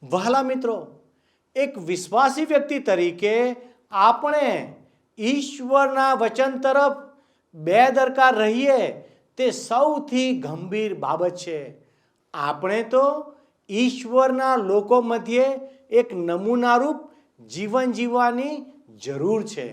વહાલા મિત્રો, એક વિશ્વાસી વ્યક્તિ તરીકે આપણે ઈશ્વરના વચન તરફ બેદરકાર રહીએ તે સૌથી ગંભીર બાબત છે. આપણે તો ઈશ્વરના લોકો મધ્યે એક નમૂનારૂપ જીવન જીવવાની જરૂર છે.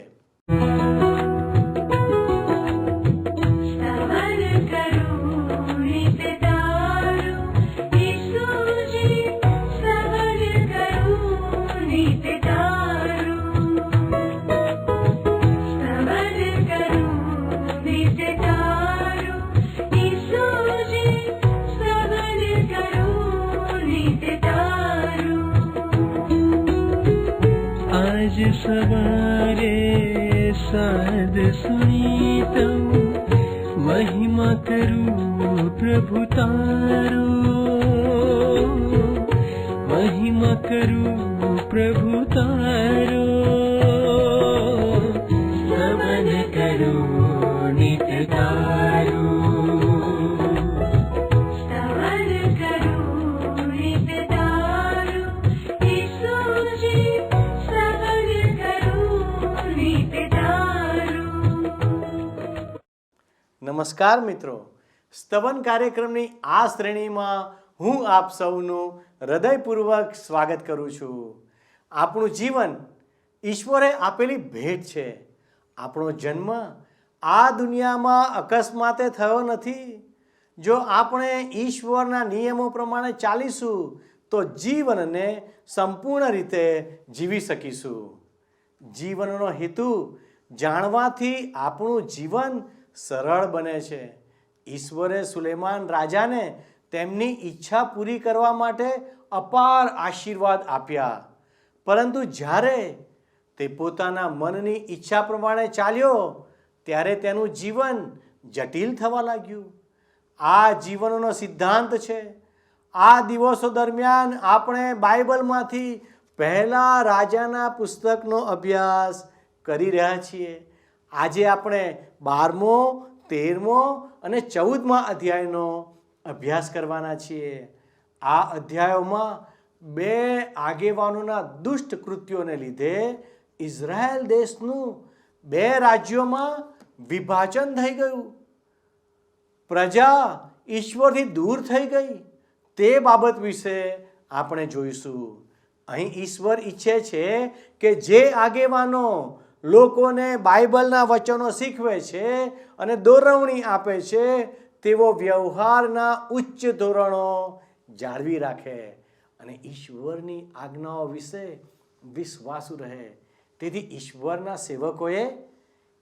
आज सवारे साध सुनी तम महिमा करूं प्रभु तारो, महिमा करूं प्रभु तारो, स्तवन करूं नित तारो. નમસ્કાર મિત્રો, સ્તવન કાર્યક્રમની આ શ્રેણીમાં હું આપ સૌનું હૃદયપૂર્વક સ્વાગત કરું છું. આપણું જીવન ઈશ્વરે આપેલી ભેટ છે. આપણો જન્મ આ દુનિયામાં અકસ્માતે થયો નથી. જો આપણે ઈશ્વરના નિયમો પ્રમાણે ચાલીશું તો જીવનને સંપૂર્ણ રીતે જીવી શકીશું. જીવનનો હેતુ જાણવાથી આપણું જીવન સરળ બને છે. ઈશ્વરે સુલેમાન રાજાને તેમની ઈચ્છા પૂરી કરવા માટે અપાર આશીર્વાદ આપ્યા, પરંતુ જ્યારે તે પોતાના મનની ઈચ્છા પ્રમાણે ચાલ્યો ત્યારે તેનું જીવન જટિલ થવા લાગ્યું. આ જીવનનો સિદ્ધાંત છે. આ દિવસો દરમિયાન આપણે બાઇબલમાંથી પહેલા રાજાના પુસ્તકનો અભ્યાસ કરી રહ્યા છીએ. આજે આપણે 12મો, 13મો અને 14મા અધ્યાયનો અભ્યાસ કરવાના છીએ. આ અધ્યાયોમાં 2 આગેવાનોના દુષ્ટ કૃત્યોને લીધે ઇઝરાયલ દેશનું 2 રાજ્યોમાં વિભાજન થઈ ગયું. પ્રજા ઈશ્વરથી દૂર થઈ ગઈ. તે બાબત વિશે આપણે જોઈશું. અહીં ઈશ્વર ઈચ્છે છે કે જે આગેવાનો લોકોને બાઇબલના વચનો શીખવે છે અને દોરવણી આપે છે તેઓ વ્યવહારના ઉચ્ચ ધોરણો જાળવી રાખે અને ઈશ્વરની આજ્ઞાઓ વિશે વિશ્વાસુ રહે. તેથી ઈશ્વરના સેવકોએ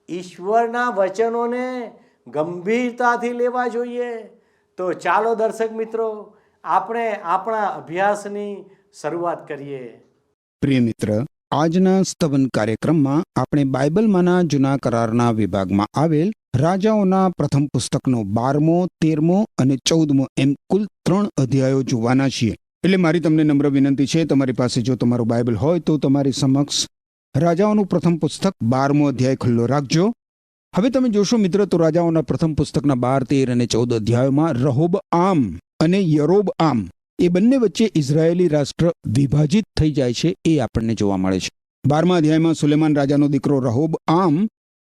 ઈશ્વરના વચનોને ગંભીરતાથી લેવા જોઈએ. તો ચાલો દર્શક મિત્રો, આપણે આપણા અભ્યાસની શરૂઆત કરીએ. પ્રિય મિત્ર, આજના સ્તવન કાર્યક્રમમાં આપણે બાઇબલમાંના જૂના કરારના વિભાગમાં આવેલ રાજાઓના પ્રથમ પુસ્તકનો 12મો, 13મો અને 14મો એમ કુલ 3 અધ્યાયો જોવાના છીએ. એટલે મારી તમને નમ્ર વિનંતી છે, તમારી પાસે જો તમારું બાઇબલ હોય તો તમારી સમક્ષ રાજાઓનું પ્રથમ પુસ્તક 12મો અધ્યાય ખુલ્લો રાખજો. હવે તમે જોશો મિત્ર, તો રાજાઓના પ્રથમ પુસ્તકના 12, 13 અને 14 અધ્યાયોમાં રહોબઆમ અને યરોબઆમ એ બંને વચ્ચે ઇઝરાયેલી રાષ્ટ્ર વિભાજિત થઈ જાય છે એ આપણને જોવા મળે છે. 12મા અધ્યાયમાં સુલેમાન રાજાનો દીકરો રહોબઆમ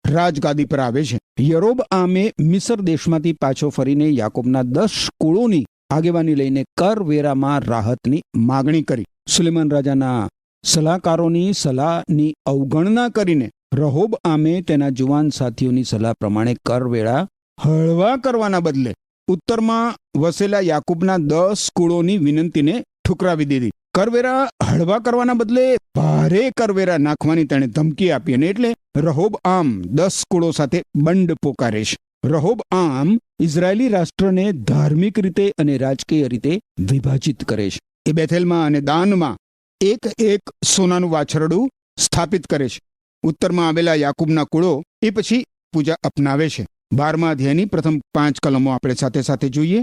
રાજગાદી પર આવે છે. યરોબઆમે મિસર દેશમાંથી પાછો ફરીને યાકોબના 10 કુળોની આગેવાની લઈને કરવેરામાં રાહતની માગણી કરી. સુલેમાન રાજાના સલાહકારોની સલાહની અવગણના કરીને રહોબઆમે તેના જુવાન સાથીઓની સલાહ પ્રમાણે કરવેરા હળવા કરવાના બદલે ઉત્તરમાં વસેલા યાકૂબના 10 કુળોની વિનંતીને ઠુકરાવી દીધી. કરવેરા હળવા કરવાના બદલે ભારે કરવેરા નાખવાની તેણે ધમકી આપી અને એટલે રહોબઆમ 10 કુળો સાથે બંડ પોકારે છે. રહોબઆમ ઇઝરાયેલી રાષ્ટ્રને ધાર્મિક રીતે અને રાજકીય રીતે વિભાજિત કરે છે. એ બેથેલમાં અને દાનમાં એક સોનાનું વાછરડું સ્થાપિત કરે છે. ઉત્તરમાં આવેલા યાકૂબના કુળો એ પછી પૂજા અપનાવે છે. 12મા અધ્યાયની પ્રથમ 5 કલમો આપણે સાથે સાથે જોઈએ.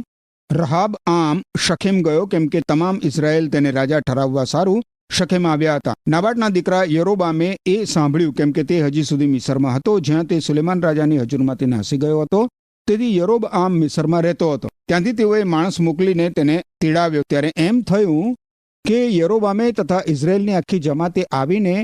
રહાબઆમ શખેમ ગયો, કેમ કે તમામ ઇઝરાયેલ તેને રાજા ઠરાવવા સારું શખેમ આવ્યા હતા. નાબાટના દીકરા યરોબામે એ સાંભળ્યું, કેમ કે તે હજી સુધી મિસરમાં હતો, જ્યાં તે સુલેમાન રાજાની હજુરમાંથી નાસી ગયો હતો. તેથી યરોબઆમ મિસરમાં રહેતો હતો. ત્યાંથી તેઓએ માણસ મોકલીને તેને તેડાવ્યો. ત્યારે એમ થયું કે યરોબામે તથા ઇઝરાયેલની આખી જમાતે આવીને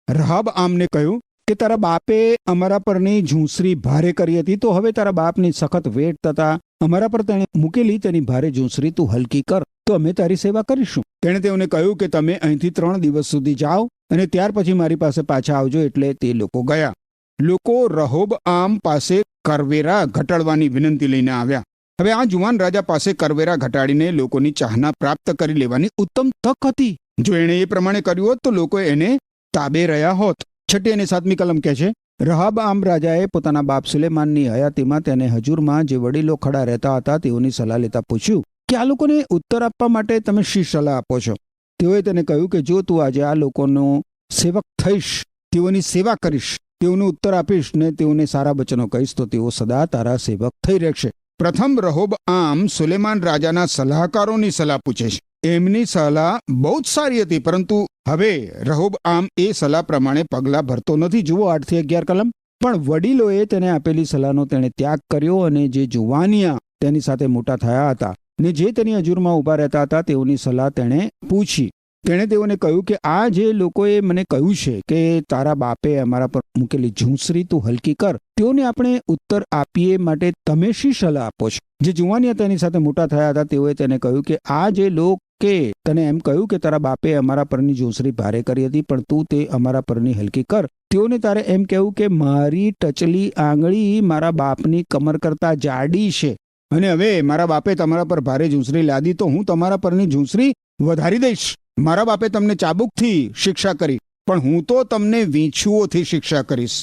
રહાબ આમને કહ્યું કે તારા બાપે અમારા પરની ઝૂંસરી ભારે કરી હતી, તો હવે તારા બાપની સખત વેટ તથા અમારા પર તેણે મૂકેલી તેની ભારે ઝૂંસરી તું હલકી કર, તો અમે તારી સેવા કરીશું. તેણે તેઓને કહ્યું કે તમે અહીંથી 3 દિવસ સુધી જાઓ અને ત્યાર પછી મારી પાસે પાછા આવજો. એટલે તે લોકો ગયા. લોકો રહોબઆમ પાસે કરવેરા ઘટાડવાની વિનંતી લઈને આવ્યા. હવે આ જુવાન રાજા પાસે કરવેરા ઘટાડીને લોકોની ચાહના પ્રાપ્ત કરી લેવાની ઉત્તમ તક હતી. જો એણે એ પ્રમાણે કર્યું હોત તો લોકો એને તાબે રહ્યા હોત. 6ઠી અને 7મી કલમ કહે છે, રહાબઆમ રાજાએ પોતાના બાપ સુલેમાનની હયાતીમાં તેને હજુરમાં જે વડીલો ખડા રહેતા હતા તેઓની સલાહ લેતા પૂછ્યું કે આ લોકોને ઉત્તર આપવા માટે તમે શી સલાહ આપો છો? તેઓએ તેને કહ્યું કે જો તું આજે આ લોકોનો સેવક થઈશ, તેઓની સેવા કરીશ, તેઓનો ઉત્તર આપીશ ને તેઓને સારા વચનો કહીશ, તો તેઓ સદા તારા સેવક થઈ રહેશે. પ્રથમ રહોબઆમ સુલેમાન રાજાના સલાહકારોની સલાહ પૂછે છે. એમની સલાહ બહુ જ સારી હતી, પરંતુ હવે રહોબઆમ એ સલાહ પ્રમાણે પગલાં ભરતો નથી. જુઓ 8 થી 11 કલમ. પણ વડીલોએ તેને આપેલી સલાહનો તેણે ત્યાગ કર્યો અને જે જુવાનિયા તેની સાથે મોટા થયા હતા ને જે તેની હજુરમાં ઊભા રહેતા હતા તેઓની સલાહ તેણે પૂછી. તેણે તેઓને કહ્યું કે આ જે લોકોએ મને કહ્યું છે કે તારા બાપે અમારા પર મૂકેલી ઝૂંસરી તું હલકી કર, તેઓને આપણે ઉત્તર આપીએ માટે તમે શી સલાહ આપો છો? જે જુવાનિયા તેની સાથે મોટા થયા હતા તેઓએ તેને કહ્યું કે આ જે લોક કે તને એમ કહ્યું કે તારા બાપે અમારા પરની ઝૂંસરી ભારે કરી હતી, પણ તું તે અમારા પરની હલકી કર. તેઓને તારે એમ કહેવું કે મારી ટચલી આંગળી મારા બાપની કમર કરતા જાડી છે, અને હવે મારા બાપે તમારા પર ભારે ઝૂંસરી લાદી તો હું તમારા પરની ઝૂંસરી વધારી દઈશ. મારા બાપે તમને ચાબુકથી શિક્ષા કરી, પણ હું તો તમને વીંછુઓથી શિક્ષા કરીશ.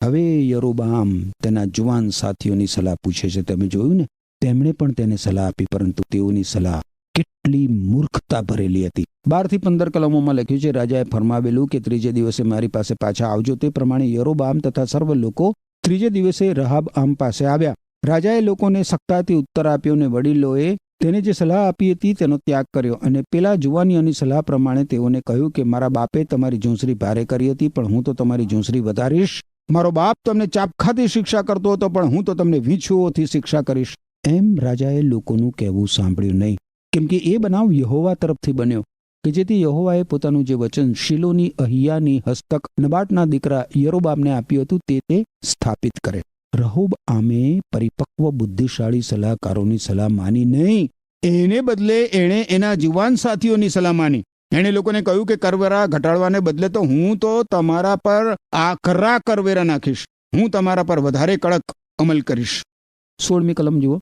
હવે યરોબામ તેના જુવાન સાથીઓની સલાહ પૂછે છે. તમે જોયું ને, તેમણે પણ તેને સલાહ આપી, પરંતુ તેઓની સલાહ કેટલી મૂર્ખતા ભરેલી હતી. 12 થી 15 કલમોમાં લખ્યું છે, રાજાએ ફરમાવેલું કે 3જે દિવસે મારી પાસે પાછા આવજો. તે પ્રમાણે યરોબામ તથા સર્વ લોકો 3જે દિવસે રહાબઆમ પાસે આવ્યા. રાજાએ લોકોને સખ્તાથી ઉત્તર આપ્યો ને વડીલોએ તેને જે સલાહ આપી હતી તેનો ત્યાગ કર્યો. અને પેલા જુવાનીઓની સલાહ પ્રમાણે તેઓને કહ્યું કે મારા બાપે તમારી ઝૂંસરી ભારે કરી હતી, પણ હું તો તમારી ઝૂંસરી વધારીશ. મારો બાપ તમને ચાપખાથી શિક્ષા કરતો હતો, પણ હું તો તમને વીંછુઓથી શિક્ષા કરીશ. એમ રાજાએ લોકોનું કહેવું સાંભળ્યું નહીં, કેમ કે એ બનાવ યહોવા તરફથી બન્યો કે જેથી યહોવાએ પોતાનું જે વચન શિલોની અહિયાની હસ્તક નબાટના દીકરા યરોબામને આપ્યું હતું તે સ્થાપિત કરે. રહોબઆમે પરિપક્વ બુદ્ધિશાળી સલાહકારોની સલાહ માની નહીં. એને બદલે એણે એના જુવાન સાથીઓની સલાહ માની. એણે લોકોને કહ્યું કે કરવેરા ઘટાડવાને બદલે તો હું તો તમારા પર આકરા કરવેરા નાખીશ, હું તમારા પર વધારે કડક અમલ કરીશ. 16મી કલમ જુઓ.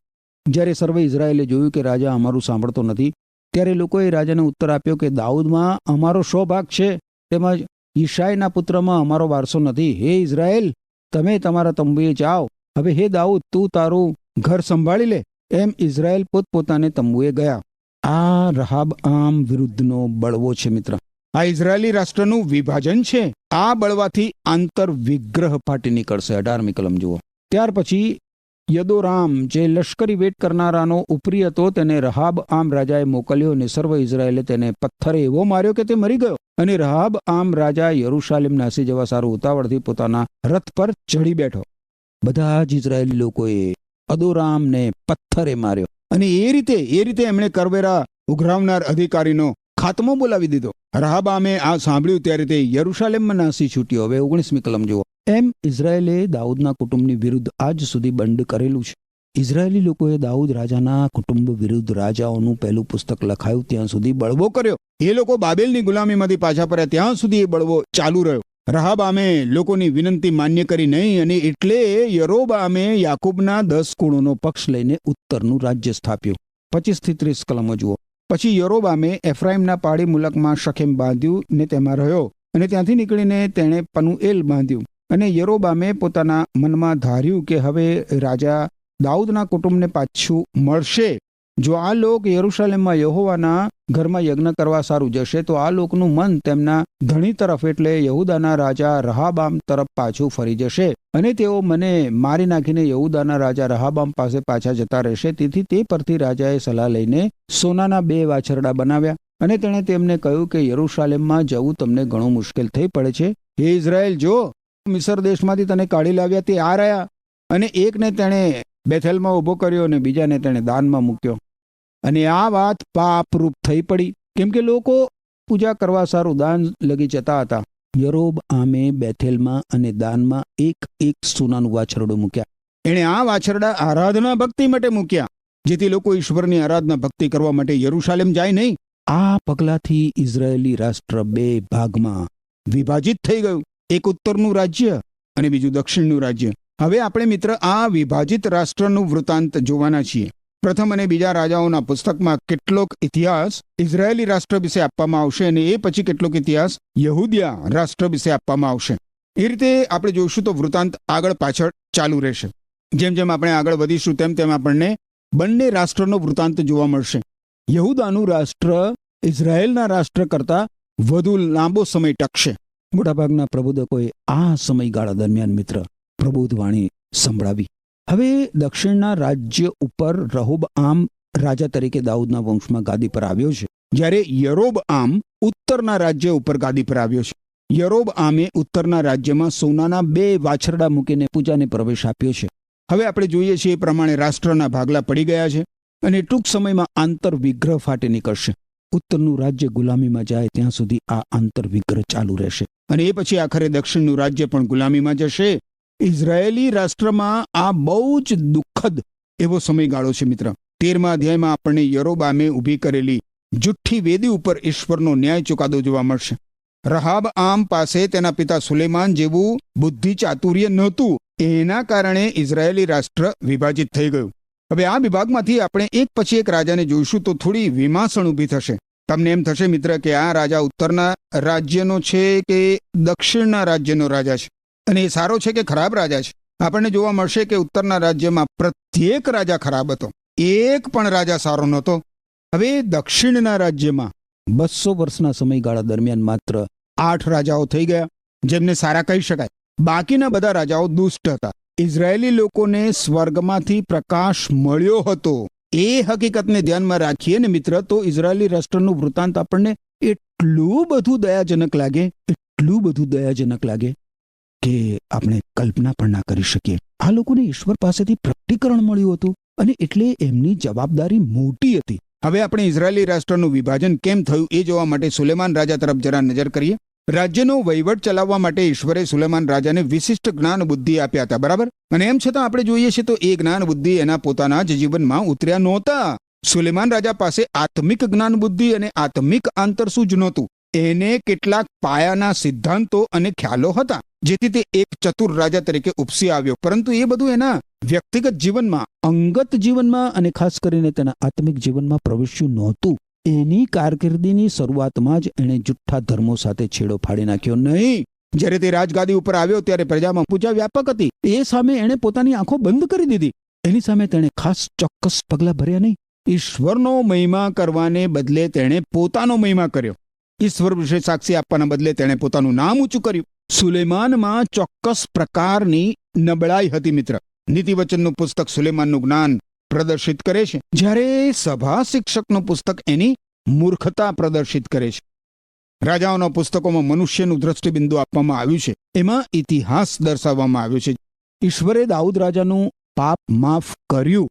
જ્યારે સર્વે ઇઝરાયેલે જોયું કે રાજા અમારું સાંભળતો નથી, ત્યારે લોકોએ રાજાને ઉત્તર આપ્યો કે દાઉદમાં અમારો શો ભાગ છે, તેમજ યિશાયના પુત્રમાં અમારો વારસો નથી. હે ઇઝરાયેલ, તમે તમારા તંબુએ જાઓ. હવે હે દાઉદ, તું તારું ઘર સંભાળી લે. એમ ઇઝરાયેલ પોતપોતાને તંબુએ ગયા. આ રહાબઆમ વિરુદ્ધનો બળવો છે મિત્ર. આ ઇઝરાયેલી રાષ્ટ્રનું વિભાજન છે. આ બળવાથી આંતર વિગ્રહ ફાટી નીકળશે. 18મી કલમ જુઓ. ત્યાર પછી યદોરામ જે લશ્કરી વેટ કરનારાનો ઉપરી હતો તેને રહાબઆમ રાજાએ મોકલ્યો અને સર્વ ઇઝરાયેલે તેને પથ્થરે એવો માર્યો કે તે મરી ગયો. અને રહાબઆમ રાજા યરૂશાલેમ નાસી જવા સારું ઉતાવળથી પોતાના રથ પર ચડી બેઠો. બધા જ ઇઝરાયેલી લોકોએ અદોરામને પથ્થરે માર્યો અને એ રીતે એમણે કરવેરા ઉઘરાવનાર અધિકારીનો ખાતમો બોલાવી દીધો. રહાબઆમે આ સાંભળ્યું ત્યારે તે યરૂશાલેમમાં નાસી છૂટ્યો. હવે 19મી કલમ જુઓ. એમ ઇઝરાયેલે દાઉદના કુટુંબની વિરુદ્ધ આજ સુધી બંડ કરેલું છે. ઇઝરાયેલી લોકોએ દાઉદ રાજાના કુટુંબ વિરુદ્ધ રાજાઓનું પહેલું પુસ્તક લખાયું ત્યાં સુધી બળવો કર્યો. એ લોકો બાબેલની ગુલામીમાંથી પાછા ફર્યા ત્યાં સુધી એ બળવો ચાલુ રહ્યો. રહાબઆમે લોકોની વિનંતી માન્ય કરી નહીં, અને એટલે યરોબામે યાકૂબના 10 કુળોનો પક્ષ લઈને ઉત્તરનું રાજ્ય સ્થાપ્યું. 25 થી 30 કલમો જુઓ. પછી યરોબામે એફ્રાઈમના પાડી મુલકમાં શકેમ બાંધ્યું ને તેમાં રહ્યો, અને ત્યાંથી નીકળીને તેણે પનુએલ બાંધ્યું. અને યરોબામે પોતાના મનમાં ધાર્યું કે હવે રાજા દાઉદના કુટુંબને પાછું મળશે. જો આ લોક યરૂશાલેમમાં યહોવાના ઘરમાં યજ્ઞ કરવા સારું જશે તો આ લોકનું મન તેમના ધણી તરફ એટલે યહૂદાના રાજા રહાબામ તરફ પાછું ફરી જશે, અને તેઓ મને મારી નાખીને યહૂદાના રાજા રહાબામ પાસે પાછા જતા રહેશે. તેથી તે પરથી રાજાએ સલાહ લઈને સોનાના 2 વાછરડા બનાવ્યા, અને તેણે તેમને કહ્યું કે યરૂશાલેમમાં જવું તમને ઘણું મુશ્કેલ થઈ પડે છે. હે ઇઝરાયેલ, જો મિસર દેશમાંથી તને કાઢી લાવ્યા તે આ રહ્યા. અને એકને તેણે બેથેલમાં ઊભો કર્યો અને બીજાને તેણે દાનમાં મૂક્યો. અને આ વાત પાપરૂપ થઈ પડી. કેમ કે લોકો પૂજા કરવા સારું દાન લગી જતા હતા. યરોબઆમે બેથેલમાં અને દાનમાં એક સોનાનું વાછરડું મૂક્યા. એણે આ વાછરડા આરાધના ભક્તિ માટે મૂક્યા, જેથી લોકો ઈશ્વરની આરાધના ભક્તિ કરવા માટે યરૂશાલેમ જાય નહીં. આ પગલાથી ઇઝરાયેલી રાષ્ટ્ર 2 ભાગમાં વિભાજિત થઈ ગયું. એક ઉત્તરનું રાજ્ય અને બીજું દક્ષિણનું રાજ્ય. હવે આપણે મિત્ર આ વિભાજિત રાષ્ટ્રનું વૃત્તાંત જોવાના છીએ. પ્રથમ અને બીજા રાજાઓના પુસ્તકમાં કેટલોક ઇતિહાસ ઇઝરાયેલી રાષ્ટ્ર વિશે આપવામાં આવશે અને એ પછી કેટલોક ઇતિહાસ યહૂદિયા રાષ્ટ્ર વિશે આપવામાં આવશે. એ રીતે આપણે જોઈશું તો વૃત્તાંત આગળ પાછળ ચાલુ રહેશે. જેમ જેમ આપણે આગળ વધીશું તેમ તેમ આપણને બંને રાષ્ટ્રનો વૃત્તાંત જોવા મળશે. યહૂદાનું રાષ્ટ્ર ઇઝરાયેલના રાષ્ટ્ર કરતાં વધુ લાંબો સમય ટકશે. મોટાભાગના પ્રબોધકોએ આ સમયગાળા દરમિયાન મિત્ર પ્રબોધવાણી સંભળાવી. હવે દક્ષિણના રાજ્ય ઉપર રહોબઆમ રાજા તરીકે દાઉદના વંશમાં ગાદી પર આવ્યો છે, જ્યારે યરોબઆમ ઉત્તરના રાજ્ય ઉપર ગાદી પર આવ્યો છે. યરોબઆમે ઉત્તરના રાજ્યમાં સોનાના 2 વાછરડા મૂકીને પૂજાને પ્રવેશ આપ્યો છે. હવે આપણે જોઈએ છીએ એ પ્રમાણે રાષ્ટ્રના ભાગલા પડી ગયા છે અને ટૂંક સમયમાં આંતરવિગ્રહ ફાટી નીકળશે. ઉત્તરનું રાજ્ય ગુલામીમાં જાય ત્યાં સુધી આ આંતરવિગ્રહ ચાલુ રહેશે અને એ પછી આખરે દક્ષિણનું રાજ્ય પણ ગુલામીમાં જશે. ઇઝરાયેલી રાષ્ટ્રમાં આ બહુ જ દુઃખદ એવો સમયગાળો છે મિત્ર. 13મા અધ્યાયમાં આપણને યરોબામે ઊભી કરેલી જુઠ્ઠી વેદી ઉપર ઈશ્વરનો ન્યાય ચુકાદો જોવા મળશે. રહાબઆમ પાસે તેના પિતા સુલેમાન જેવું બુદ્ધિ ચાતુર્ય નહોતું. એના કારણે ઇઝરાયેલી રાષ્ટ્ર વિભાજિત થઈ ગયું. હવે આ વિભાગમાંથી આપણે એક પછી એક રાજાને જોઈશું તો થોડી વિમાસણ ઊભી થશે. તમને એમ થશે મિત્ર કે આ રાજા ઉત્તરના રાજ્યનો છે કે દક્ષિણના રાજ્યનો રાજા છે, અને એ સારો છે કે ખરાબ રાજા છે. આપણને જોવા મળશે કે ઉત્તરના રાજ્યમાં પ્રત્યેક રાજા ખરાબ હતો, એક પણ રાજા સારો નહોતો. હવે દક્ષિણના રાજ્યમાં 200 વર્ષના સમયગાળા દરમિયાન માત્ર 8 રાજાઓ થઈ ગયા જેમને સારા કહી શકાય. બાકીના બધા રાજાઓ દુષ્ટ હતા. ઇઝરાયેલી લોકોને સ્વર્ગમાંથી પ્રકાશ મળ્યો હતો. એ હકીકતને ધ્યાનમાં રાખીએ ને મિત્ર, તો ઇઝરાયેલી રાષ્ટ્રનું વૃત્તાંત આપણને એટલું બધું દયાજનક લાગે કે આપણે કલ્પના પણ ના કરી શકીએ. આ લોકોને ઈશ્વર પાસેથી પ્રકટીકરણ મળ્યું હતું અને એટલે એમની જવાબદારી મોટી હતી. હવે આપણે ઇઝરાયેલી રાષ્ટ્રનું વિભાજન કેમ થયું એ જોવા માટે સુલેમાન રાજા તરફ જરા નજર કરીએ. રાજ્યનો વહીવટ ચલાવવા માટે ઈશ્વરે સુલેમાન રાજાને વિશિષ્ટ જ્ઞાન બુદ્ધિ આપ્યા હતા, બરાબર? અને એમ છતાં આપણે જોઈએ છીએ તો એ જ્ઞાન બુદ્ધિ એના પોતાના જ જીવનમાં ઉતર્યા નહોતા. સુલેમાન રાજા પાસે આત્મિક જ્ઞાન બુદ્ધિ અને આત્મિક આંતરસૂઝ નહોતું. એને કેટલાક પાયાના સિદ્ધાંતો અને ખ્યાલો હતા જેથી તે એક ચતુર રાજા તરીકે ઉપસી આવ્યો, પરંતુ એ બધું એના વ્યક્તિગત જીવનમાં, અંગત જીવનમાં અને ખાસ કરીને તેના આત્મિક જીવનમાં પ્રવેશ્યું નહોતું. એની કારકિર્દીની શરૂઆતમાં જ એણે જુઠ્ઠા ધર્મો સાથે છેડો ફાડી નાખ્યો નહીં. જ્યારે તે રાજગાદી ઉપર આવ્યો ત્યારે પ્રજામાં પૂજા વ્યાપક હતી. એ સામે એણે પોતાની આંખો બંધ કરી દીધી. એની સામે તેણે ખાસ ચોક્કસ પગલાં ભર્યા નહીં. ઈશ્વરનો મહિમા કરવાને બદલે તેણે પોતાનો મહિમા કર્યો. ઈશ્વર વિશે સાક્ષી આપવાના બદલે તેણે પોતાનું નામ ઊંચું કર્યું. સુલેમાનમાં ચોક્કસ પ્રકારની નબળાઈ હતી મિત્ર. નીતિવચનનું પુસ્તક સુલેમાનનું જ્ઞાન પ્રદર્શિત કરે છે, જ્યારે સભા શિક્ષકનું પુસ્તક એની મૂર્ખતા પ્રદર્શિત કરે છે. રાજાઓના પુસ્તકોમાં મનુષ્યનું દ્રષ્ટિબિંદુ આપવામાં આવ્યું છે, એમાં ઇતિહાસ દર્શાવવામાં આવ્યો છે. ઈશ્વરે દાઉદ રાજાનું પાપ માફ કર્યું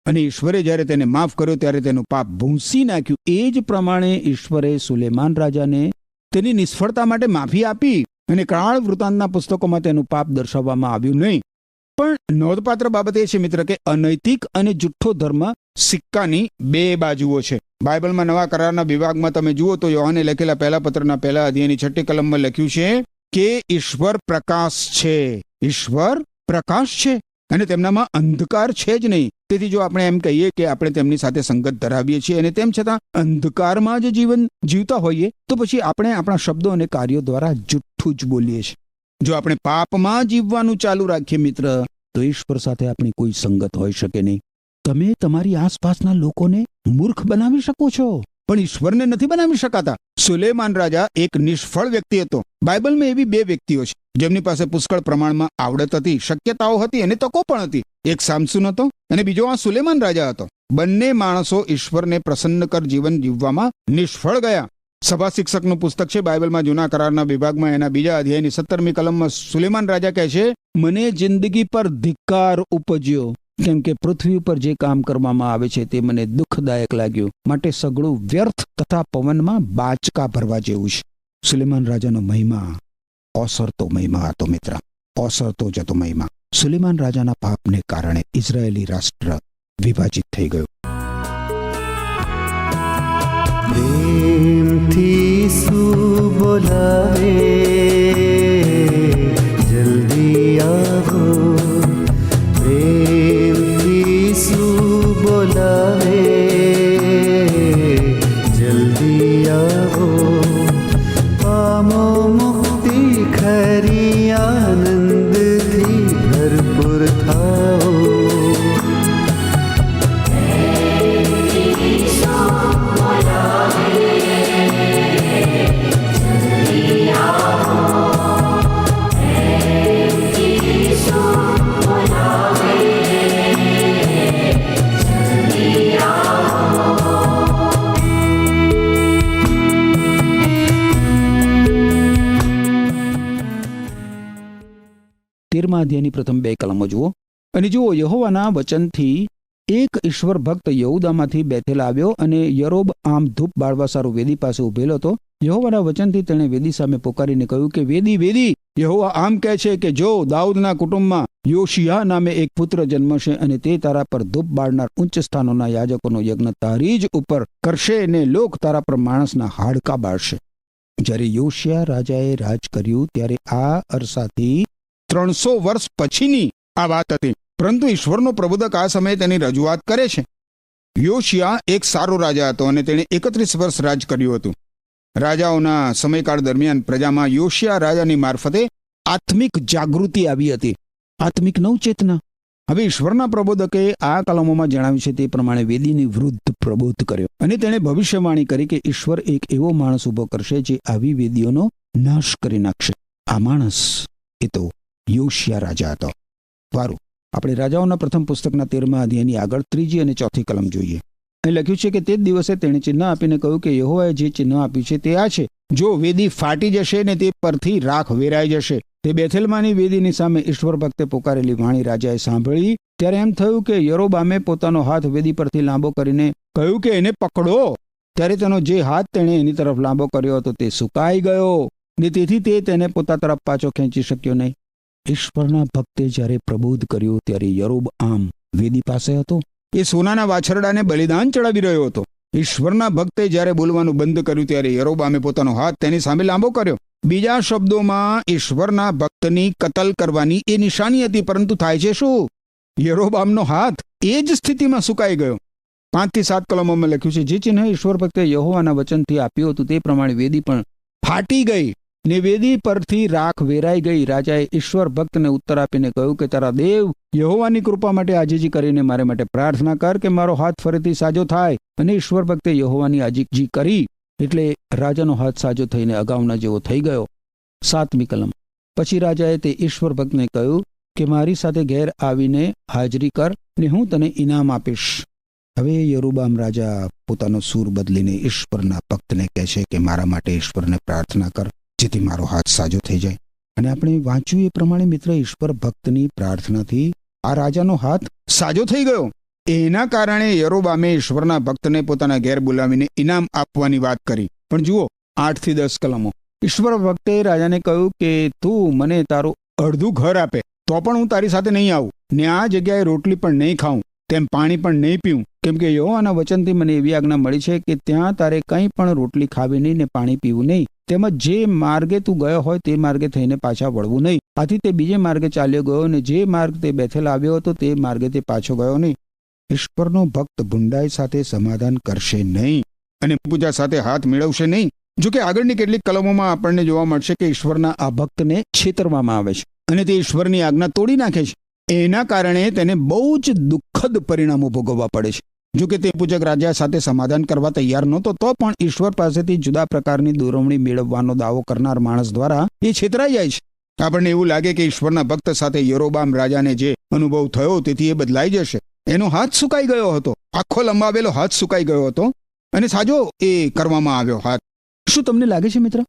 અને ઈશ્વરે જ્યારે તેને માફ કર્યો ત્યારે તેનું પાપ ભૂંસી નાખ્યું. એ જ પ્રમાણે ઈશ્વરે સુલેમાન રાજાને તેની નિષ્ફળતા માટે માફી આપી અને કાળ વૃત્તાંતના પુસ્તકોમાં તેનું પાપ દર્શાવવામાં આવ્યું નહીં. પણ નોંધપાત્ર બાબત એ છે મિત્ર કે અનૈતિક અને જુઠ્ઠો ધર્મ સિક્કાની 2 બાજુઓ છે. બાઇબલમાં નવા કરારના વિભાગમાં તમે જુઓ તો યોહાને લખેલા પહેલા પત્રના 1 અધ્યાયની 6મી કલમમાં લખ્યું છે કે ઈશ્વર પ્રકાશ છે. ઈશ્વર પ્રકાશ છે અને તેમનામાં અંધકાર છે જ નહીં. તેથી જો આપણે એમ કહીએ કે આપણે તેમની સાથે સંગત ધરાવીએ છીએ અને તેમ છતાં અંધકારમાં જ જીવન જીવતા હોઈએ તો પછી આપણે આપણા શબ્દો અને કાર્યો દ્વારા જુઠ્ઠું જ બોલીએ છીએ. જો આપણે પાપમાં જીવવાનું ચાલુ રાખીએ મિત્ર, તો ઈશ્વર સાથે આપણી કોઈ સંગત હોઈ શકે નહીં. તમે તમારી આસપાસના લોકોને મૂર્ખ બનાવી શકો છો, પણ ઈશ્વરને નથી બનાવી શકાતા. સુલેમાન રાજા એક નિષ્ફળ વ્યક્તિ હતો. બાઇબલમાં એવી 2 વ્યક્તિઓ છે જેમની પાસે પુષ્કળ પ્રમાણમાં આવડત હતી, શક્યતાઓ હતી અને તકો પણ હતી. એક સામસુન હતો અને બીજો આ સુલેમાન રાજા હતો. બંને માણસો ઈશ્વરને પ્રસન્નકર જીવન જીવવામાં નિષ્ફળ ગયા. સભા શિક્ષકનું પુસ્તક છે બાઇબલમાં જૂના કરારના વિભાગમાં એના 2 અધ્યાયની 17મી કલમમાં સુલેમાન રાજા કહે છે, મને જિંદગી પર ધિક્કાર ઉપજ્યો. કેમ કે પૃથ્વી ઉપર જે કામ કરવામાં આવે છે તે મને દુઃખદાયક લાગ્યું, માટે સગળું વ્યર્થ તથા પવનમાં બાચકા ભરવા જેવું છે. સુલેમાન રાજાનો મહિમા ઓસરતો મહિમા હતો મિત્ર, ઓસરતો જતો મહિમા. સુલેમાન રાજાના પાપને કારણે ઇઝરાયેલી રાષ્ટ્ર વિભાજિત થઈ ગયું. પ્રેમથી શું બોલાવે, જલ્દી આવો. પ્રેમથી શું બોલાવે, જલ્દી આવો. પામો મુક્તિ ખરી, આનંદથી ભરપૂર થાઓ. તેરમા અધ્યાયની પ્રથમ 2 કલમો જુઓ. અને જુઓ, યહોવાના વચનથી એક ઈશ્વર ભક્ત યહૂદામાંથી બેથેલ આવ્યો અને યરોબઆમ ધૂપ બાળવા સારું વેદી પાસે ઉભેલો હતો. યહોવાના વચનથી તેણે વેદી સામે પોકારીને કહ્યું કે વેદી, વેદી, યહોવા આમ કહે છે કે જો દાઉદના કુટુંબમાં યોશિયા નામે એક પુત્ર જન્મશે અને તે તારા પર ધૂપ બાળનાર ઉચ્ચ સ્થાનોના યાજકોનો યજ્ઞ તારી જ ઉપર કરશે ને લોક તારા પર માણસના હાડકા બાળશે. જ્યારે યોશિયા રાજાએ રાજ કર્યું ત્યારે આ અરસાથી 300 વર્ષ પછીની આ વાત હતી, પરંતુ ઈશ્વરનો પ્રબોધક આ સમયે તેની રજૂઆત કરે છે. યોશિયા એક સારો રાજા હતો અને તેણે 31 વર્ષ રાજ કર્યું હતું. રાજાઓના સમયકાળ દરમિયાન પ્રજામાં યોશિયા રાજાની મારફતે આત્મિક જાગૃતિ આવી હતી, આત્મિક નવચેતના. હવે ઈશ્વરના પ્રબોધકે આ કલમોમાં જણાવ્યું છે તે પ્રમાણે વેદીની વૃદ્ધ પ્રબોધ કર્યો અને તેણે ભવિષ્યવાણી કરી કે ઈશ્વર એક એવો માણસ ઉભો કરશે જે આવી વેદીઓનો નાશ કરી નાખશે. આ માણસ એ તો યોશિયા રાજા હતો. વારું, આપણે રાજાઓના પ્રથમ પુસ્તકના 13મા અધ્યાયની આગળ 3જી અને 4થી કલમ જોઈએ. અહીં લખ્યું છે કે તે જ દિવસે તેણે ચિહ્ન આપીને કહ્યું કે યહોવાએ જે ચિહ્ન આપ્યું છે તે આ છે, જો વેદી ફાટી જશે ને તે પરથી રાખ વેરાઈ જશે. તે બેથેલમાંની વેદીની સામે ઈશ્વર ભક્તે પોકારેલી વાણી રાજાએ સાંભળી ત્યારે એમ થયું કે યરોબામે પોતાનો હાથ વેદી પરથી લાંબો કરીને કહ્યું કે એને પકડો. ત્યારે તેનો જે હાથ તેણે એની તરફ લાંબો કર્યો હતો તે સુકાઈ ગયો ને તેથી તે તેને પોતા તરફ પાછો ખેંચી શક્યો નહીં. ઈશ્વરના ભક્તે જ્યારે પ્રબોધ કર્યો ત્યારે યરોબઆમ વેદી પાસે હતો. એ સોનાના વાછરડાને બલિદાન ચડાવી રહ્યો હતો. ઈશ્વરના ભક્તે જ્યારે બોલવાનું બંધ કર્યું ત્યારે યરોબામે પોતાનો હાથ તેની સામે લાંબો કર્યો. બીજા શબ્દોમાં ઈશ્વરના ભક્તની કતલ કરવાની એ નિશાની હતી, પરંતુ થાય છે શું? યરોબામનો હાથ એ જ સ્થિતિમાં સુકાઈ ગયો. 5 થી 7 કલમોમાં લખ્યું છે, જે ચિહ્ન ઈશ્વર ભક્તે યહોવાના વચનથી આપ્યું હતું તે પ્રમાણે વેદી પણ ફાટી ગઈ ને વેદી પરથી રાખ વેરાઈ ગઈ. રાજાએ ઈશ્વર ભક્તને ઉત્તર આપીને કહ્યું કે તારા દેવ યહોવાની કૃપા માટે આજીજી કરીને મારે માટે પ્રાર્થના કર કે મારો હાથ ફરીથી સાજો થાય. અને ઈશ્વર ભક્તે યહોવાની આજીજી કરી એટલે રાજાનો હાથ સાજો થઈને અગાઉના જેવો થઈ ગયો. 7મી કલમ. પછી રાજાએ તે ઈશ્વર ભક્તને કહ્યું કે મારી સાથે ઘેર આવીને હાજરી કર ને હું તને ઇનામ આપીશ. હવે યરોબામ રાજા પોતાનો સૂર બદલીને ઈશ્વરના ભક્તને કહે છે કે મારા માટે ઈશ્વરને પ્રાર્થના કર જેથી મારો હાથ સાજો થઈ જાય. અને આપણે વાંચ્યું એ પ્રમાણે મિત્ર, ઈશ્વર ભક્તની પ્રાર્થનાથી આ રાજાનો હાથ સાજો થઈ ગયો. એના કારણે યરોબામે ઈશ્વરના ભક્તને પોતાના ઘેર બોલાવીને ઇનામ આપવાની વાત કરી. પણ જુઓ 8 થી 10 કલમો. ઈશ્વર ભક્તે રાજાને કહ્યું કે તું મને તારું અડધું ઘર આપે તો પણ હું તારી સાથે નહીં આવું ને આ જગ્યાએ રોટલી પણ નહીં ખાઉં તેમ પાણી પણ નહીં પીવું, કેમ કે યહોવાના વચનથી મને એવી આજ્ઞા મળી છે કે ત્યાં તારે કંઈ પણ રોટલી ખાવી નહીં ને પાણી પીવું નહીં, તેમજ જે માર્ગે તું ગયો હોય તે માર્ગે થઈને પાછા વળવું નહીં. આથી તે બીજે માર્ગે ચાલ્યો ગયો ને જે માર્ગ તે બેથેલ આવ્યો હતો તે માર્ગે તે પાછો ગયો નહીં. ઈશ્વરનો ભક્ત ભૂંડાઈ સાથે સમાધાન કરશે નહીં અને પૂજા સાથે હાથ મેળવશે નહીં. જો કે આગળની કેટલીક કલમોમાં આપણને જોવા મળશે કે ઈશ્વરના આ ભક્તને છેતરવામાં આવે છે અને તે ઈશ્વરની આજ્ઞા તોડી નાખે છે. એના કારણે તેને બહુ જ દુઃખદ પરિણામો ભોગવવા પડે છે. જો કે તે પૂજક રાજા સાથે સમાધાન કરવા તૈયાર નહોતો તો પણ ઈશ્વર પાસેથી જુદા પ્રકારની દોરવણી મેળવવાનો દાવો કરનાર માણસ દ્વારા એ છેતરાઈ જાય છે. આપણને એવું લાગે કે ઈશ્વરના ભક્ત સાથે યરોબામ રાજાને જે અનુભવ થયો તેથી એ બદલાઈ જશે. એનો હાથ સુકાઈ ગયો હતો, આખો લંબાવેલો હાથ સુકાઈ ગયો હતો અને સાજો એ કરવામાં આવ્યો હાથ. શું તમને લાગે છે મિત્ર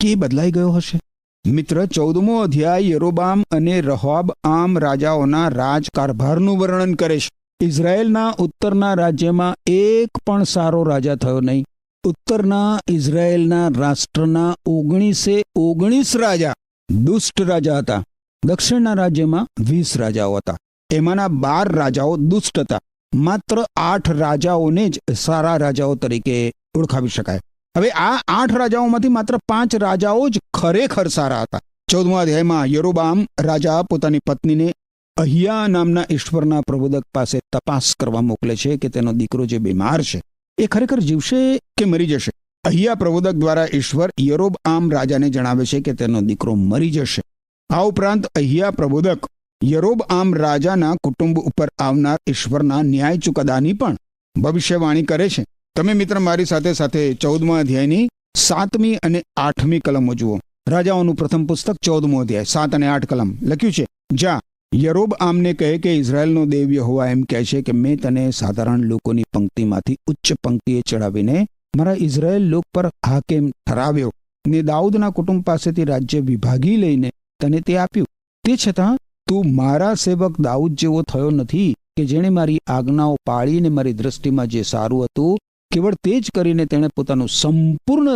કે એ બદલાઈ ગયો હશે? મિત્ર, 14મો અધ્યાય યરોબામ અને રહબામ રાજાઓના રાજકારભારનું વર્ણન કરે છે. ઇઝરાયેલના ઉત્તરના રાજ્યમાં એક પણ સારો રાજા થયો નહીં. ઉત્તરના ઇઝરાયેલના રાષ્ટ્રના 19 રાજા દુષ્ટ રાજા હતા. દક્ષિણના રાજ્યમાં 20 રાજાઓ હતા. એમાંના 12 રાજાઓ દુષ્ટ હતા. માત્ર 8 રાજાઓને જ સારા રાજાઓ તરીકે ઓળખાવી શકાય. હવે આ 8 રાજાઓમાંથી માત્ર 5 રાજાઓ જ ખરેખર સારા હતા. 14મા અધ્યાયમાં યરોબામ રાજા પોતાની પત્નીને અહિયા નામના ઈશ્વરના પ્રબોધક પાસે તપાસ કરવા મોકલે છે કે તેનો દીકરો જે બીમાર છે એ ખરેખર જીવશે કે મરી જશે. અહિયા પ્રબોધક દ્વારા ઈશ્વર યરોબઆમ રાજાને જણાવે છે કે તેનો દીકરો મરી જશે. આ ઉપરાંત અહિયા પ્રબોધક યરોબઆમ રાજાના કુટુંબ ઉપર આવનાર ઈશ્વરના ન્યાય ચુકાદાની પણ ભવિષ્યવાણી કરે છે. તમે મિત્ર મારી સાથે સાથે 14મા અધ્યાયની 7મી અને 8મી કલમો જુઓ. રાજાઓનું પ્રથમ પુસ્તક 14મો અધ્યાય 7 અને 8 કલમ લખ્યું છે, જ્યાં યરોબઆમને કહે કે ઇઝરાયેલનો દેવ યહોવા એમ કહે છે કે મેં તને સાધારણ લોકોની પંક્તિમાંથી ઉચ્ચ પંક્તિએ ચડાવીને મારા ઇઝરાયેલ લોક પર હાકેમ ઠરાવ્યો ને દાઉદના કુટુંબ પાસેથી રાજ્ય વિભાગી લઈને તને તે આપ્યું. તે છતાં તું મારા સેવક દાઉદ જેવો થયો નથી કે જેણે મારી આજ્ઞાઓ પાળીને મારી દ્રષ્ટિમાં જે સારું હતું કેવળ તે જ કરીને તેણે પોતાનું સંપૂર્ણ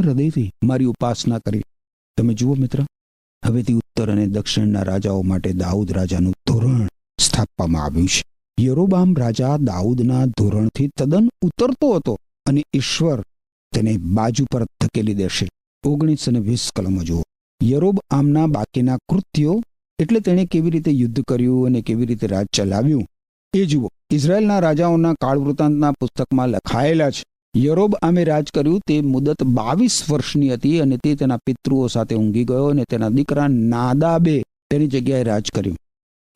હૃદયથી મારી ઉપાસના કરી. તમે જુઓ મિત્ર, હવેથી ઉત્તર અને દક્ષિણના રાજાઓ માટે દાઉદ રાજાનું ધોરણ સ્થાપવામાં આવ્યું છે. યરોબામ રાજા દાઉદના ધોરણથી તદ્દન ઉતરતો હતો અને ઈશ્વર તેને બાજુ પર ધકેલી દેશે. 19 અને 20 કલમો જુઓ. યરોબઆમના બાકીના કૃત્યો એટલે તેણે કેવી રીતે યુદ્ધ કર્યું અને કેવી રીતે રાજ ચલાવ્યું એ જુઓ. ઇઝરાયેલના રાજાઓના કાળવૃત્તાંતના પુસ્તકમાં લખાયેલા છે. યરોબઆમે રાજ કર્યું તે મુદત 22 વર્ષની હતી અને તે તેના પિતૃઓ સાથે ઊંઘી ગયો અને તેના દીકરા નાદાબે તેની જગ્યાએ રાજ કર્યું.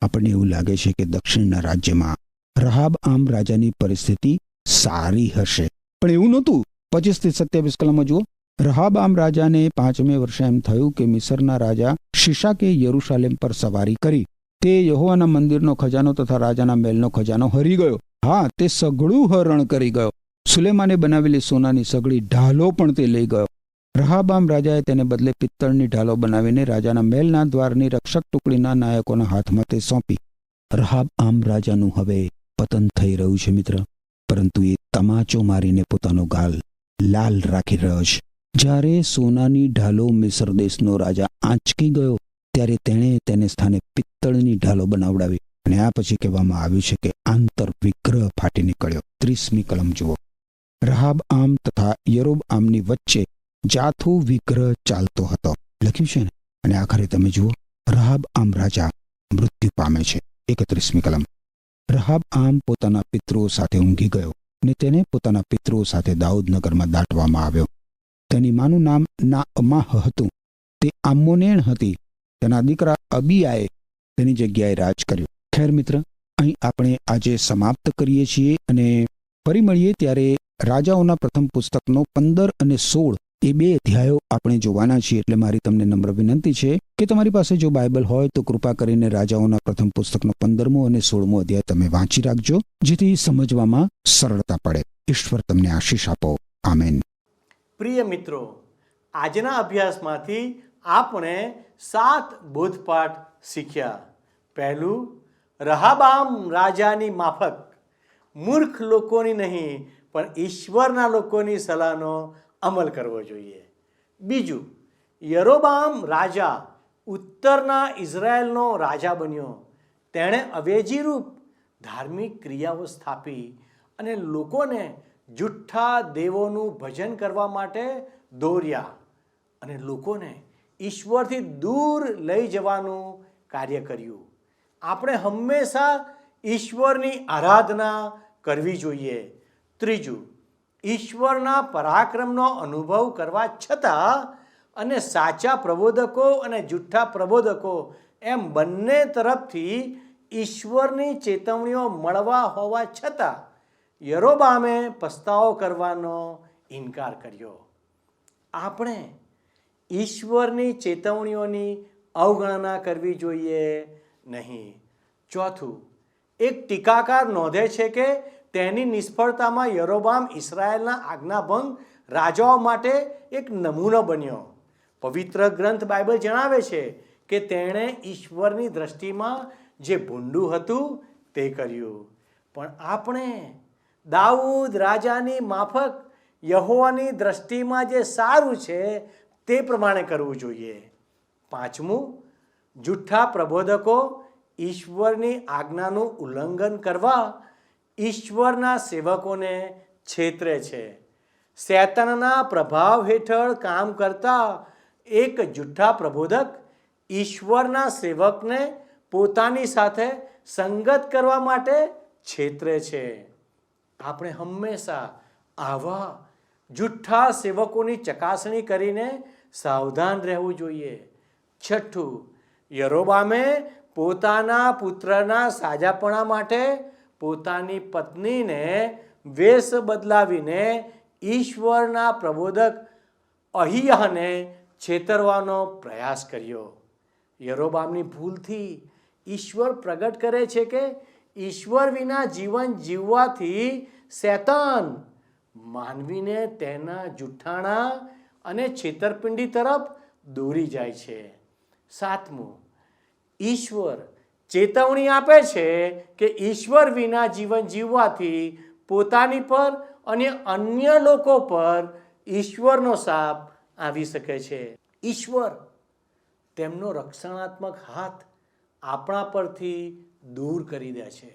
આપણને એવું લાગે છે કે દક્ષિણના રાજ્યમાં રહબામ રાજાની પરિસ્થિતિ સારી હશે, પણ એવું નહોતું. 25 થી 27 કલમમાં જુઓ. રહબામ રાજાને 5મે વર્ષે એમ થયું કે મિસરના રાજા શિશાકે યરૂશાલેમ પર સવારી કરી. તે યહોવાના મંદિરનો ખજાનો તથા રાજાના મહેલનો ખજાનો હરી ગયો. હા, તે સઘળું હરણ કરી ગયો. સુલેમાને બનાવેલી સોનાની સઘળી ઢાલો પણ તે લઈ ગયો. રહબામ રાજાએ તેને બદલે પિત્તળની ઢાલો બનાવીને રાજાના મહેલના દ્વારની રક્ષક ટુકડીના નાયકોના હાથમાં તે સોંપી. રહબામ રાજાનું હવે પતન થઈ રહ્યું છે મિત્ર, પરંતુ એ તમાચો મારીને પોતાનો ગાલ લાલ રાખી રહ્યો છે. જ્યારે સોનાની ઢાલો મિસર દેશનો રાજા આંચકી ગયો ત્યારે તેણે તેને સ્થાને પિત્તળની ઢાલો બનાવડાવી અને આ પછી કહેવામાં આવ્યું છે કે આંતર વિગ્રહ ફાટી નીકળ્યો. 30મી કલમ જુઓ. રહબામ તથા યરોબઆમની વચ્ચે જાથું વિગ્રહ ચાલતો હતો લખ્યું છે ને. અને આખરે તમે જુઓ, રહબામ રાજા મૃત્યુ પામે છે. 31મી કલમ. રહબામ પોતાના પિતૃઓ સાથે ઊંઘી ગયો અને તેને પોતાના પિતૃઓ સાથે દાઉદનગરમાં દાટવામાં આવ્યો. તેની માનું નામ નાઅમાહ હતું. તે આમોનેણ હતી. તેના દીકરા અબિયાએ તેની જગ્યાએ રાજ કર્યું. ખેર મિત્ર, અહીં આપણે આજે સમાપ્ત કરીએ છીએ અને ફરી મળીએ ત્યારે રાજાઓના પ્રથમ પુસ્તકનો 15 અને 16 એ 2 અધ્યાયો આપણે જોવાના છીએ. એટલે મારી તમને નમ્ર વિનંતી છે કે તમારી પાસે જો બાઇબલ હોય તો કૃપા કરીને રાજાઓના પ્રથમ પુસ્તકનો 15મો અને 16મો અધ્યાય તમે વાંચી રાખજો, જેથી સમજવામાં સરળતા પડે. ઈશ્વર તમને આશીષ આપો. આમેન. પ્રિય મિત્રો, આજના અભ્યાસમાંથી આપણે 7 બોધપાઠ શીખ્યા. પહેલું, રહબામ રાજાની માફક મૂર્ખ લોકોની નહીં પણ ઈશ્વરના લોકોની સલાહનો અમલ કરવો જોઈએ. બીજું, યરોબામ રાજા ઉત્તરના ઇઝરાયેલનો રાજા બન્યો. તેણે અવેજીરૂપ ધાર્મિક ક્રિયાઓ સ્થાપી અને લોકોને જુઠ્ઠા દેવોનું ભજન કરવા માટે દોર્યા અને લોકોને ઈશ્વરથી દૂર લઈ જવાનું કાર્ય કર્યું. આપણે હંમેશા ઈશ્વરની આરાધના કરવી જોઈએ. ત્રીજું, ઈશ્વરના પરાક્રમનો અનુભવ કરવા છતાં અને સાચા પ્રબોધકો અને જુઠ્ઠા પ્રબોધકો એમ બંને તરફથી ઈશ્વરની ચેતવણીઓ મળવા હોવા છતાં યરોબામે પસ્તાવો કરવાનો ઇનકાર કર્યો. આપણે ઈશ્વરની ચેતવણીઓની અવગણના કરવી જોઈએ નહીં. ચોથું, એક ટીકાકાર નોંધે છે કે તેની નિષ્ફળતામાં યરોબામ ઇઝરાયેલના આજ્ઞાભંગ રાજાઓ માટે એક નમૂનો બન્યો. પવિત્ર ગ્રંથ બાઇબલ જણાવે છે કે તેણે ઈશ્વરની દ્રષ્ટિમાં જે ભૂંડું હતું તે કર્યું. પણ આપણે દાઉદ રાજાની માફક યહોવાની દ્રષ્ટિમાં જે સારું છે તે પ્રમાણે કરવું જોઈએ. 5, જૂઠા પ્રબોધકો ઈશ્વરની આજ્ઞાનું ઉલ્લંઘન કરવા ઈશ્વરના સેવકોને છેતરે છે. શૈતાનના પ્રભાવ હેઠળ કામ કરતા એક જૂઠા પ્રબોધક ઈશ્વરના સેવકને પોતાની સાથે સંગત કરવા માટે છેતરે છે. આપણે હંમેશા આવા જૂઠા સેવકોની ચકાસણી કરીને સાવધાન રહેવું જોઈએ. 6, યરોબામે પોતાના પુત્રના સાજાપણા માટે પોતાની પત્નીને વેશ બદલાવીને ઈશ્વરના પ્રબોધક અહિયાને છેતરવાનો પ્રયાસ કર્યો. યરોબામની ભૂલથી ઈશ્વર પ્રગટ કરે છે કે ઈશ્વર વિના જીવન જીવવાથી શૈતાન માનવીને તેના જૂઠાણા અને છેતરપિંડી તરફ દોરી જાય છે. 7, ઈશ્વર ચેતવણી આપે છે કે ઈશ્વર વિના જીવન જીવવાથી પોતાની પર અને અન્ય લોકો પર ઈશ્વરનો શાપ આવી શકે છે. ઈશ્વર તેમનો રક્ષણાત્મક હાથ આપણા પરથી દૂર કરી દે છે,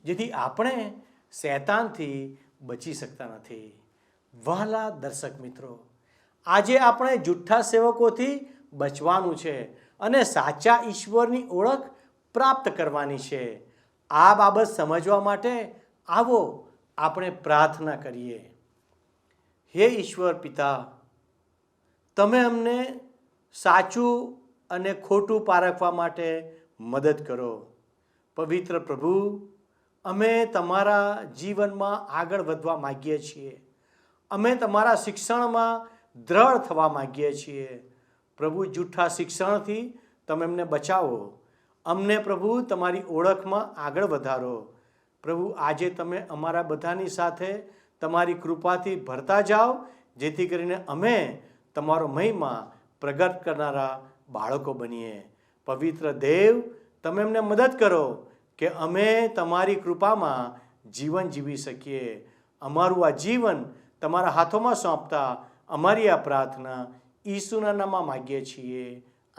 જેથી આપણે શૈતાનથી બચી શકતા નથી. વહાલા દર્શક મિત્રો, આજે આપણે જૂઠા સેવકોથી બચવાનું છે અને સાચા ઈશ્વરની ઓળખ પ્રાપ્ત કરવાની છે. આ બાબત સમજવા માટે આવો આપણે પ્રાર્થના કરીએ. હે ઈશ્વર પિતા, તમે અમને સાચું અને ખોટું પારખવા માટે મદદ કરો. પવિત્ર પ્રભુ, અમે તમારા જીવનમાં આગળ વધવા માગીએ છીએ. અમે તમારા શિક્ષણમાં દ્રઢ થવા માગીએ છીએ. પ્રભુ, જૂઠા શિક્ષણથી તમે અમને બચાવો. અમને પ્રભુ તમારી ઓળખમાં આગળ વધારો. પ્રભુ, આજે તમે અમારા બધાની સાથે તમારી કૃપાથી ભરતા જાઓ, જેથી કરીને અમે તમારો મહિમા પ્રગટ કરનારા બાળકો બનીએ. પવિત્ર દેવ, તમે અમને મદદ કરો કે અમે તમારી કૃપામાં જીવન જીવી શકીએ. અમારું આ જીવન તમારા હાથોમાં સોંપતા અમારી આ પ્રાર્થના ઈસુના નામમાં માગીએ છીએ.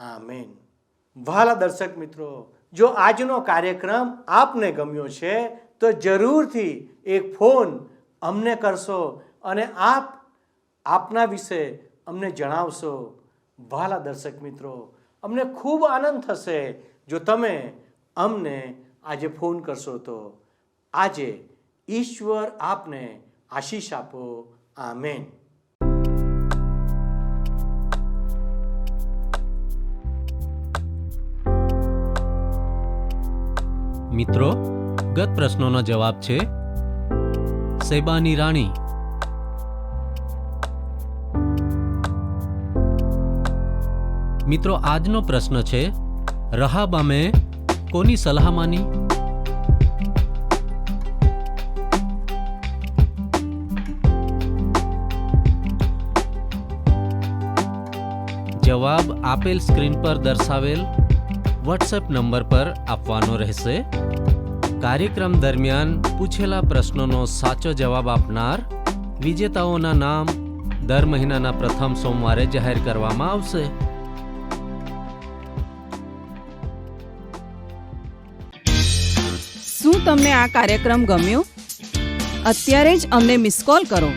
આમેન. વહાલા દર્શક મિત્રો, જો આજનો કાર્યક્રમ આપને ગમ્યો છે તો જરૂરથી એક ફોન અમને કરશો અને આપના વિશે અમને જણાવશો. વહાલા દર્શક મિત્રો, અમને ખૂબ આનંદ થશે જો તમે અમને આજે ફોન કરશો. તો આજે ઈશ્વર આપને આશીષ આપો. આમેન. મિત્રો, ગત પ્રશ્નોનો જવાબ છે શેબાની રાણી. મિત્રો, આજનો પ્રશ્ન છે રહાબામે કોની સલાહ માની? જવાબ આપેલ સ્ક્રીન પર દર્શાવેલ વોટ્સએપ નંબર પર આપવાનો રહેશે. કાર્યક્રમ દરમિયાન પૂછેલા પ્રશ્નોનો સાચો જવાબ આપનાર વિજેતાઓના નામ દર મહિનાના પ્રથમ સોમવારે જાહેર કરવામાં આવશે. શું તમને આ કાર્યક્રમ ગમ્યો? અત્યારે જ અમને મિસ કોલ કરો.